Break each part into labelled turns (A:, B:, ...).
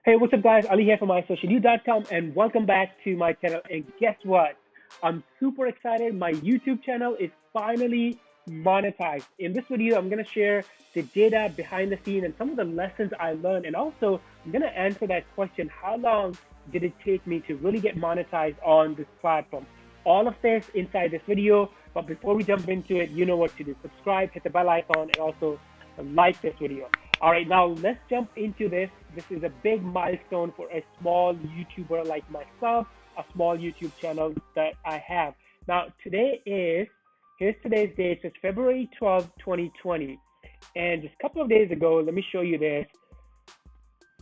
A: Hey, what's up, guys? Ali here from MySocialU.com, and welcome back to my channel. And guess what? I'm super excited. My YouTube channel is finally monetized. In this video, I'm going to share the data behind the scene and some of the lessons I learned. And also, I'm going to answer that question, how long did it take me to really get monetized on this platform? All of this inside this video. But before we jump into it, you know what to do. Subscribe, hit the bell icon, and also like this video. All right, now let's jump into this. This is a big milestone for a small YouTuber like myself, a small YouTube channel that I have. Now, here's today's date. So it's February 12th, 2020. And just a couple of days ago, let me show you this.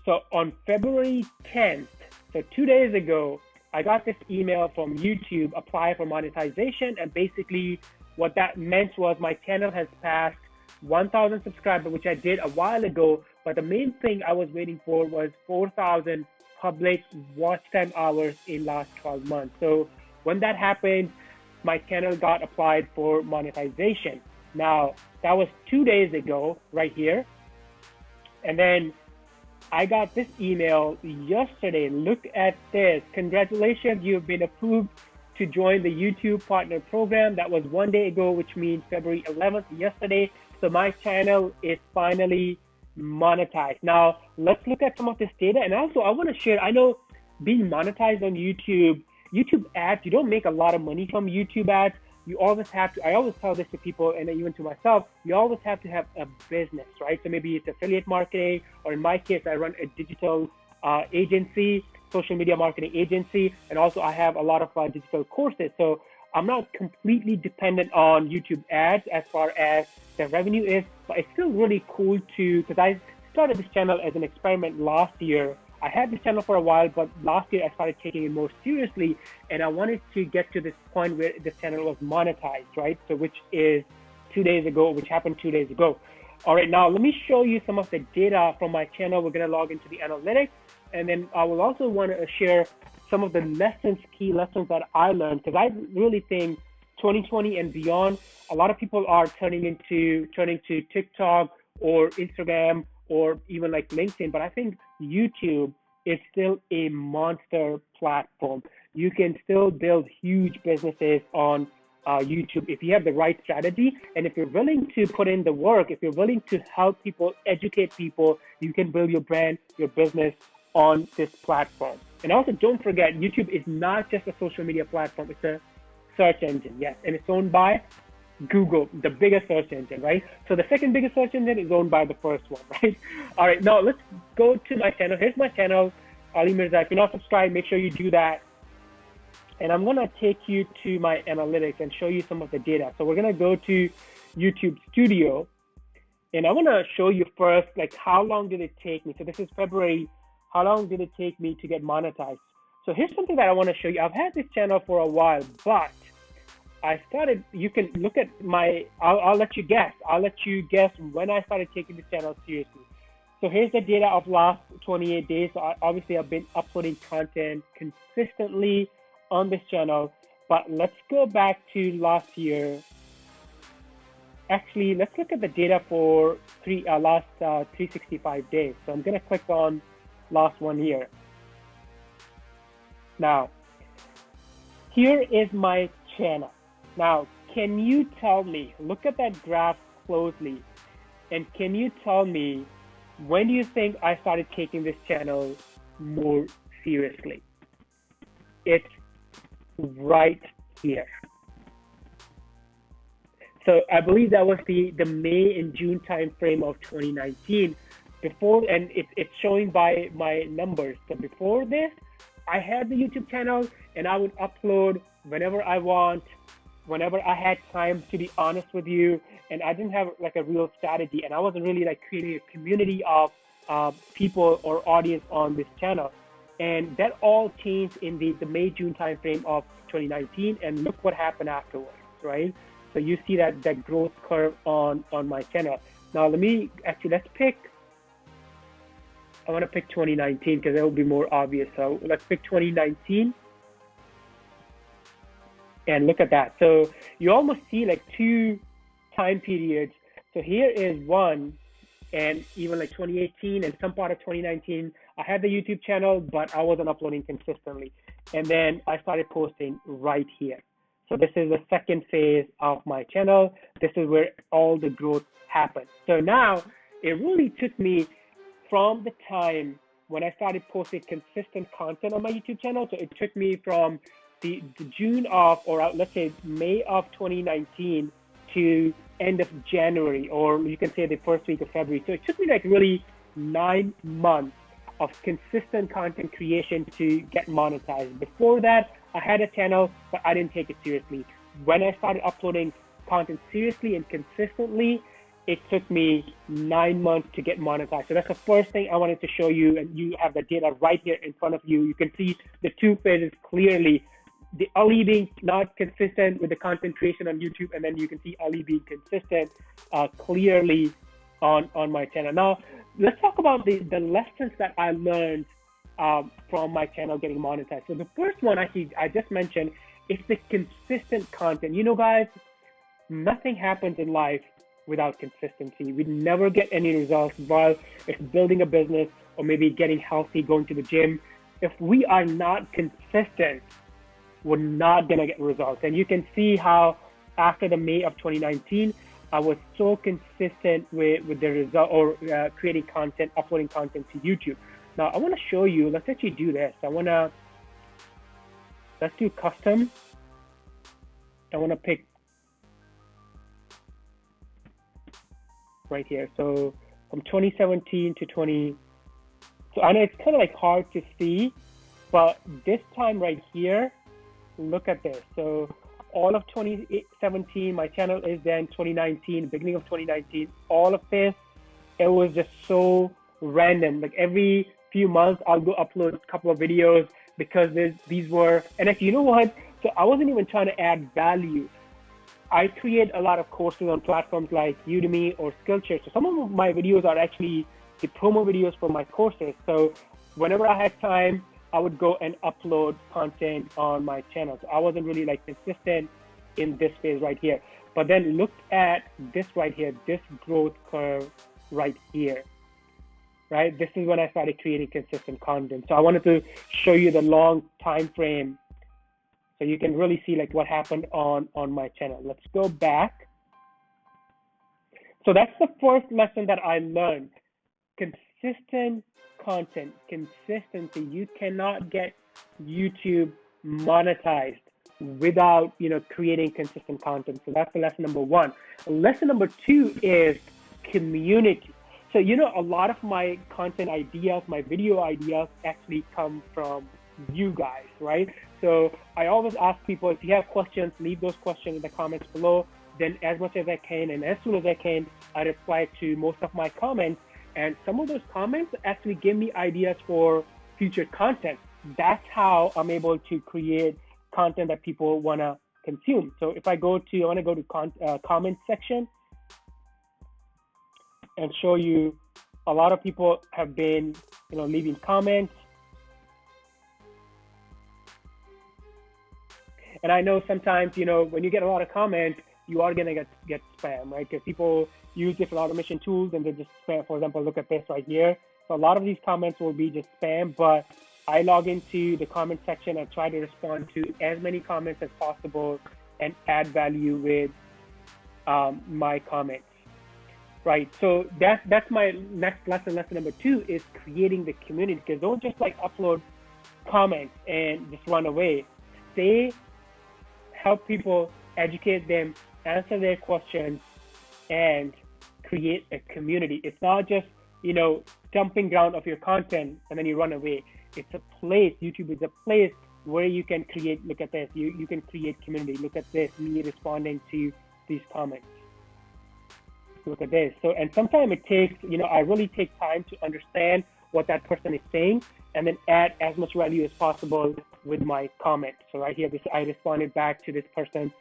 A: So on February 10th, so 2 days ago, I got this email from YouTube, apply for monetization. And basically what that meant was my channel has passed 1,000 subscribers, which I did a while ago. But the main thing I was waiting for was 4,000 public watch time hours in last 12 months. So when that happened, my channel got applied for monetization. Now, that was 2 days ago, right here. And then I got this email yesterday. Look at this. Congratulations, you've been approved to join the YouTube Partner Program. That was 1 day ago, which means February 11th, yesterday. So my channel is finally monetized. Now, let's look at some of this data. And also, I want to share, I know being monetized on YouTube ads, you don't make a lot of money from YouTube ads. You always have to, I always tell this to people and even to myself, you always have to have a business, right? So maybe it's affiliate marketing, or in my case, I run a digital agency, social media marketing agency, and also I have a lot of digital courses. So I'm not completely dependent on YouTube ads as far as the revenue is, but it's still really cool because I started this channel as an experiment last year. I had this channel for a while, but last year I started taking it more seriously, and I wanted to get to this point where this channel was monetized, right? So which happened 2 days ago. All right, now let me show you some of the data from my channel. We're gonna log into the analytics, and then I will also want to share some of the key lessons that I learned, because I really think 2020 and beyond, a lot of people are turning to TikTok or Instagram or even like LinkedIn, but I think YouTube is still a monster platform. You can still build huge businesses on YouTube if you have the right strategy, and if you're willing to put in the work, if you're willing to help people, educate people, you can build your brand, your business on this platform. And also, don't forget, YouTube is not just a social media platform, it's a search engine, yes, and it's owned by Google, the biggest search engine, right? So the second biggest search engine is owned by the first one, right? All right, now let's go to my channel. Here's my channel, Ali Mirza. If you're not subscribed, make sure you do that. And I'm gonna take you to my analytics and show you some of the data. So we're gonna go to YouTube Studio, and I wanna show you first, like, how long did it take me? So this is February. How long did it take me to get monetized? So here's something that I wanna show you. I've had this channel for a while, but you can look at I'll let you guess. I'll let you guess when I started taking this channel seriously. So here's the data of last 28 days. So obviously I've been uploading content consistently on this channel, but let's go back to last year. Actually, let's look at the data for last 365 days. So I'm gonna click on last 1 year. Now, here is my channel. Now, can you tell me, look at that graph closely, and can you tell me, when do you think I started taking this channel more seriously? It's right here. So I believe that was the May and June time frame of 2019. And it's showing by my numbers. So before this, I had the YouTube channel and I would upload whenever I want, whenever I had time, to be honest with you, and I didn't have like a real strategy, and I wasn't really like creating a community of people or audience on this channel. And that all changed in the May-June time frame of 2019, and look what happened afterwards, right? So you see that growth curve on my channel. Now I want to pick 2019 because it will be more obvious. So let's pick 2019. And look at that. So you almost see like two time periods. So here is one, and even like 2018 and some part of 2019, I had the YouTube channel, but I wasn't uploading consistently. And then I started posting right here. So this is the second phase of my channel. This is where all the growth happened. So now it really took me from the time when I started posting consistent content on my YouTube channel. So it took me from the June of, or let's say May of 2019 to end of January, or you can say the first week of February. So it took me like really 9 months of consistent content creation to get monetized. Before that, I had a channel, but I didn't take it seriously. When I started uploading content seriously and consistently, it took me 9 months to get monetized. So that's the first thing I wanted to show you, and you have the data right here in front of you. You can see the two phases clearly. The Ali being not consistent with the content creation on YouTube, and then you can see Ali being consistent clearly on my channel. Now, let's talk about the lessons that I learned from my channel getting monetized. So the first one, actually, I just mentioned, is the consistent content. You know, guys, nothing happens in life without consistency. We never get any results while it's building a business or maybe getting healthy, going to the gym. If we are not consistent, we're not gonna get results. And you can see how after the May of 2019, I was so consistent with the result, or creating content, uploading content to YouTube. Now I wanna show you, let's actually do this. Let's do custom. I wanna pick right here. So from 2017 to so I know it's kind of like hard to see, but this time right here, look at this. So all of 2017, my channel is then 2019, beginning of 2019, all of this, it was just so random. Like every few months, I'll go upload a couple of videos because these were, and actually, you know what? So I wasn't even trying to add value. I create a lot of courses on platforms like Udemy or Skillshare. So some of my videos are actually the promo videos for my courses. So whenever I had time, I would go and upload content on my channel. So I wasn't really like consistent in this phase right here. But then look at this right here, this growth curve right here, right? This is when I started creating consistent content. So I wanted to show you the long time frame so you can really see like what happened on my channel. Let's go back. So that's the first lesson that I learned. Consistent content, consistency. You cannot get YouTube monetized without, creating consistent content. So that's the lesson number one. Lesson number two is community. So, a lot of my content ideas, my video ideas actually come from you guys, right? So I always ask people, if you have questions, leave those questions in the comments below. Then as much as I can and as soon as I can, I reply to most of my comments. And some of those comments actually give me ideas for future content. That's how I'm able to create content that people want to consume. So if I want to go to comment section and show you, a lot of people have been, leaving comments. And I know sometimes, when you get a lot of comments, you are gonna get spam, right? Because people use different automation tools and they just spam. For example, look at this right here. So a lot of these comments will be just spam, but I log into the comment section and try to respond to as many comments as possible and add value with my comments, right? So that's my next lesson. Lesson number two is creating the community, because don't just like upload comments and just run away. Help people, educate them, answer their questions, and create a community. It's not just, dumping ground of your content and then you run away. It's a place. YouTube is a place where you can create, look at this, you can create community. Look at this, me responding to these comments. Look at this. So, and sometimes it takes, I really take time to understand what that person is saying and then add as much value as possible with my comment. So right here, I responded back to this person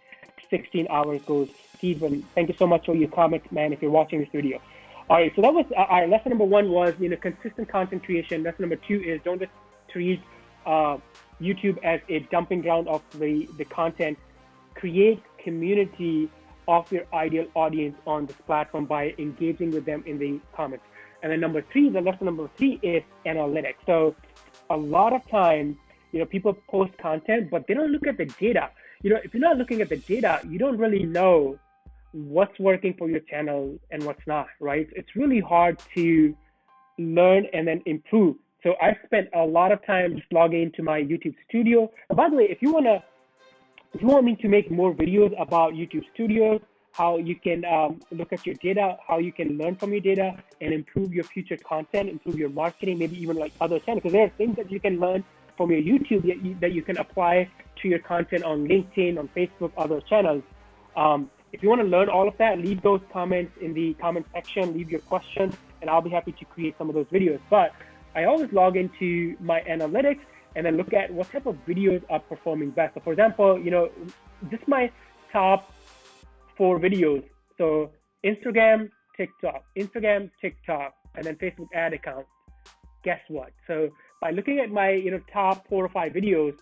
A: 16 hours ago. Stephen, thank you so much for your comments, man, if you're watching this video. All right, so that was our lesson number one was, consistent content creation. Lesson number two is don't just treat YouTube as a dumping ground of the content. Create community of your ideal audience on this platform by engaging with them in the comments. And then the lesson number three is analytics. So a lot of times, people post content, but they don't look at the data. If you're not looking at the data, you don't really know what's working for your channel and what's not, right? It's really hard to learn and then improve. So I spent a lot of time just logging into my YouTube studio. By the way, if you want me to make more videos about YouTube Studios, how you can look at your data, how you can learn from your data and improve your future content, improve your marketing, maybe even like other channels, because there are things that you can learn from your YouTube that you can apply to your content on LinkedIn, on Facebook, other channels. If you want to learn all of that, leave those comments in the comment section, leave your questions, and I'll be happy to create some of those videos. But I always log into my analytics and then look at what type of videos are performing best. So for example, just my top 4 videos. So Instagram, TikTok, and then Facebook ad account. Guess what? So by looking at my top 4 or 5 videos,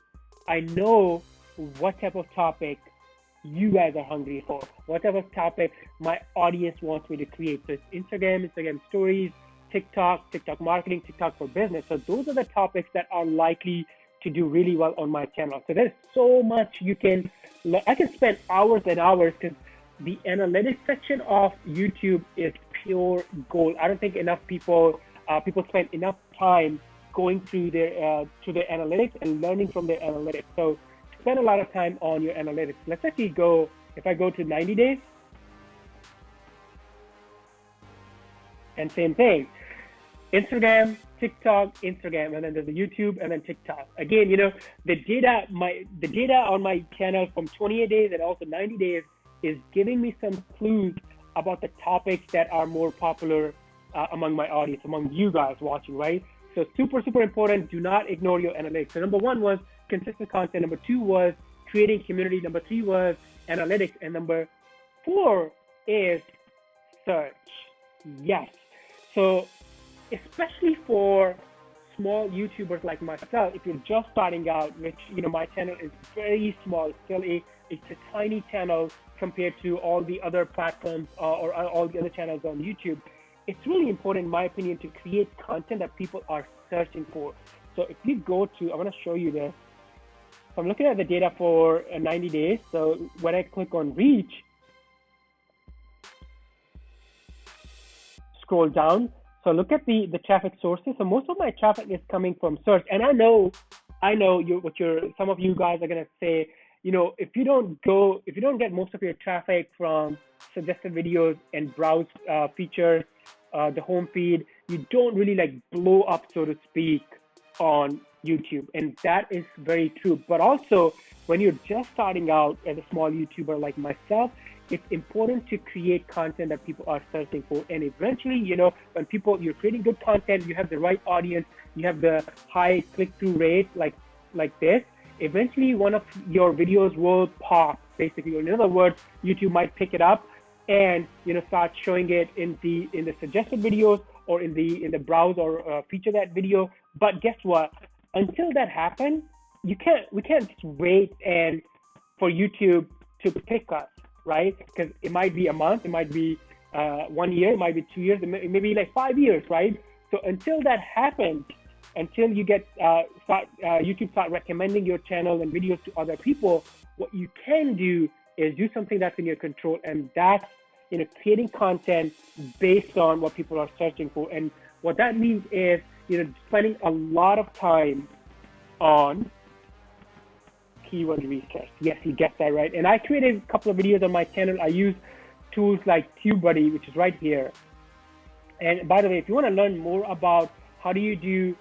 A: I know what type of topic you guys are hungry for, what type of topic my audience wants me to create. So it's Instagram stories, TikTok marketing, TikTok for business. So those are the topics that are likely to do really well on my channel. So there's so much I can spend hours and hours, because the analytics section of YouTube is pure gold. I don't think enough people spend enough time going through their analytics and learning from their analytics. So spend a lot of time on your analytics. Let's actually go, if I go to 90 days, and same thing, Instagram, TikTok, Instagram, and then there's the YouTube, and then TikTok. Again, the data on my channel from 28 days and also 90 days is giving me some clues about the topics that are more popular among my audience, among you guys watching, right? So super, super important. Do not ignore your analytics. So number 1 was consistent content. Number 2 was creating community. Number 3 was analytics. And number 4 is search. Yes. So especially for small YouTubers like myself, if you're just starting out, which, my channel is very small, it's a tiny channel compared to all the other platforms or all the other channels on YouTube. It's really important, in my opinion, to create content that people are searching for. So if you go to, I'm going to show you this. So I'm looking at the data for 90 days. So when I click on reach, scroll down. So look at the traffic sources. So most of my traffic is coming from search. And I know some of you guys are going to say, if you don't get most of your traffic from suggested videos and browse features, the home feed, you don't really blow up, so to speak, on YouTube. And that is very true. But also, when you're just starting out as a small YouTuber like myself, it's important to create content that people are searching for. And eventually, when you're creating good content, you have the right audience, you have the high click-through rate like this, eventually one of your videos will pop, basically. In other words, YouTube might pick it up and start showing it in the suggested videos or in the browse or feature that video. But guess what? Until that happens, we can't just wait and for YouTube to pick us, right? Because it might be a month, it might be 1 year, it might be 2 years, it may be 5 years, right? So until that happens, until you get YouTube start recommending your channel and videos to other people, what you can do is do something that's in your control, and that's creating content based on what people are searching for. And what that means is spending a lot of time on keyword research. Yes, you get that right. And I created a couple of videos on my channel. I use tools like TubeBuddy, which is right here. And by the way, if you want to learn more about how do you do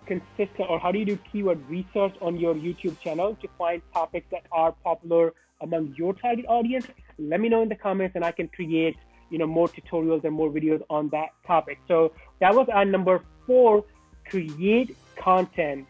A: consistent, or how do you do keyword research on your YouTube channel to find topics that are popular among your target audience, let me know in the comments and I can create more tutorials and more videos on that topic. So that was our number 4, create content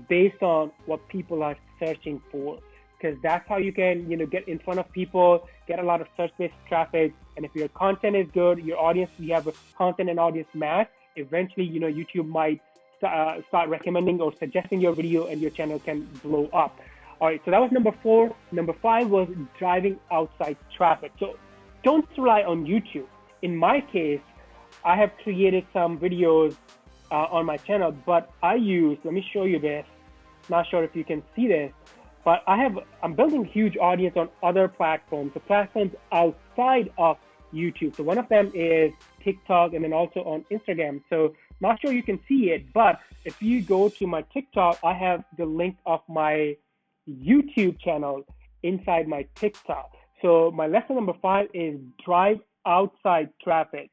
A: based on what people are searching for, because that's how you can get in front of people, get a lot of search-based traffic. And if your content is good, your audience, you have a content and audience match, eventually YouTube might start recommending or suggesting your video and your channel can blow up. All right, so that was number 4. Number 5 was driving outside traffic. So don't rely on YouTube. In my case, I have created some videos on my channel, but let me show you this. Not sure if you can see this, but I'm building a huge audience on other platforms, the platforms outside of YouTube. So one of them is TikTok and then also on Instagram. So not sure you can see it, but if you go to my TikTok, I have the link of my YouTube channel inside my TikTok. So my lesson number 5 is drive outside traffic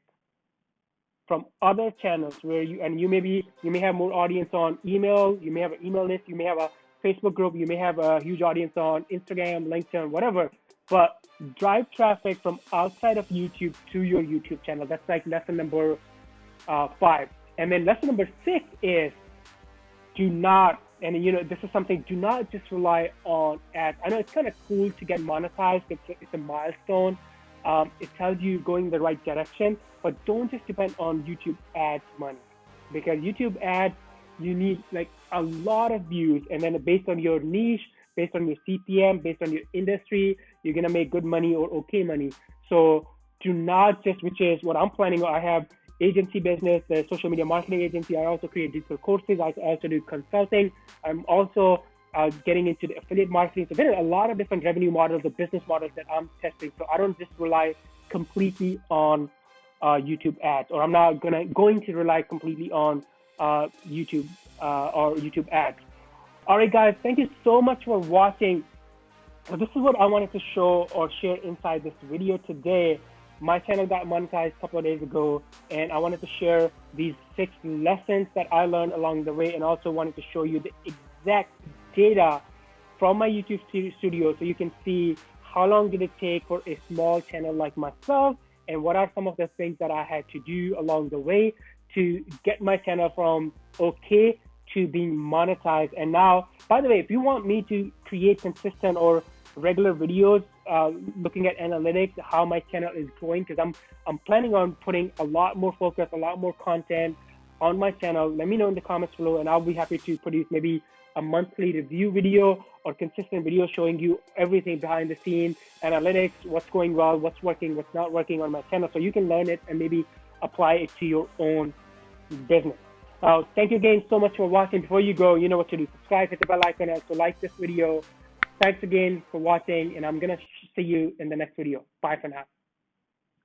A: from other channels where you may have more audience on email, you may have an email list, you may have a Facebook group, you may have a huge audience on Instagram, LinkedIn, whatever. But drive traffic from outside of YouTube to your YouTube channel. That's like lesson number 5. And then lesson number 6 is do not, and this is something, do not just rely on ads. I know it's kind of cool to get monetized. It's a milestone. It tells you going the right direction, but don't just depend on YouTube ads money, because YouTube ads, you need like a lot of views, and then based on your niche, based on your CPM, based on your industry, you're gonna make good money or okay money. So do not just, which is what I'm planning on. I have agency business, the social media marketing agency. I also create digital courses. I also do consulting. I'm also getting into the affiliate marketing. So there are a lot of different revenue models or business models that I'm testing. So I don't just rely completely on YouTube ads, or I'm not going to rely completely on YouTube or YouTube ads. All right, guys, thank you so much for watching. So this is what I wanted to show or share inside this video today. My channel got monetized a couple of days ago, and I wanted to share these 6 lessons that I learned along the way, and also wanted to show you the exact data from my YouTube studio so you can see how long did it take for a small channel like myself, and what are some of the things that I had to do along the way to get my channel from okay to being monetized. And now, by the way, if you want me to create consistent or regular videos looking at analytics, how my channel is growing, because I'm planning on putting a lot more focus, a lot more content on my channel. Let me know in the comments below, and I'll be happy to produce maybe a monthly review video or consistent video showing you everything behind the scenes, analytics, what's going well, what's working, what's not working on my channel, so you can learn it and maybe apply it to your own business. Thank you again so much for watching. Before you go, you know what to do. Subscribe, hit the bell icon, and also like this video. Thanks again for watching, and I'm going to see you in the next video. Bye for now.